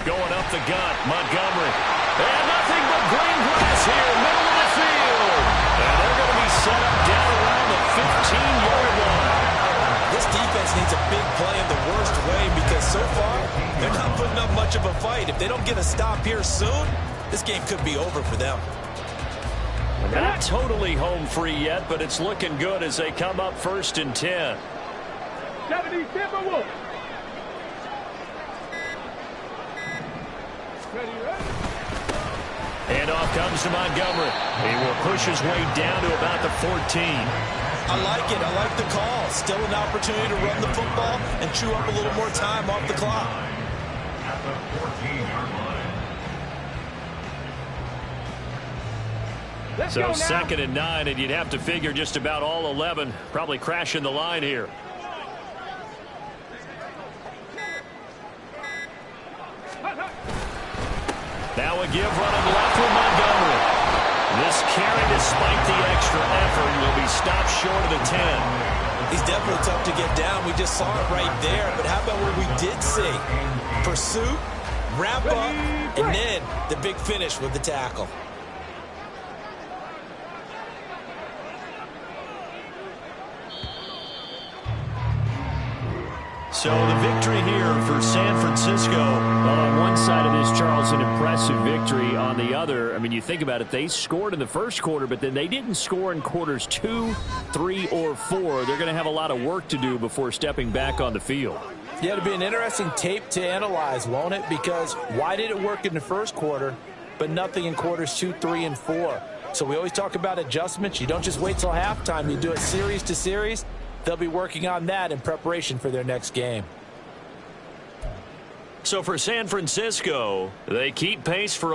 Going up the gut, Montgomery. And nothing but green grass here, middle of the field. And they're going to be set up down around the 15-yard line. This defense needs a big play in the worst way because so far, they're not putting up much of a fight. If they don't get a stop here soon, this game could be over for them. Not totally home free yet, but it's looking good as they come up 1st and 10. 70 Timberwolves. Handoff comes to Montgomery. He will push his way down to about the 14. I like it. I like the call. Still an opportunity to run the football and chew up a little more time off the clock. At the 14-yard line. So 2nd and 9, and you'd have to figure just about all 11 probably crashing the line here. Now a give running left with Montgomery. This carry, despite the extra effort, will be stopped short of the 10. He's definitely tough to get down. We just saw it right there. But how about what we did see? Pursuit, wrap up, and then the big finish with the tackle. So the victory here for San Francisco. Well, on one side of this, Charles, an impressive victory. On the other, I mean, you think about it, they scored in the first quarter, but then they didn't score in quarters 2, 3, or 4. They're going to have a lot of work to do before stepping back on the field. Yeah, it'll be an interesting tape to analyze, won't it? Because why did it work in the first quarter, but nothing in quarters 2, 3, and 4? So we always talk about adjustments. You don't just wait till halftime. You do it series to series. They'll be working on that in preparation for their next game. So for San Francisco, they keep pace for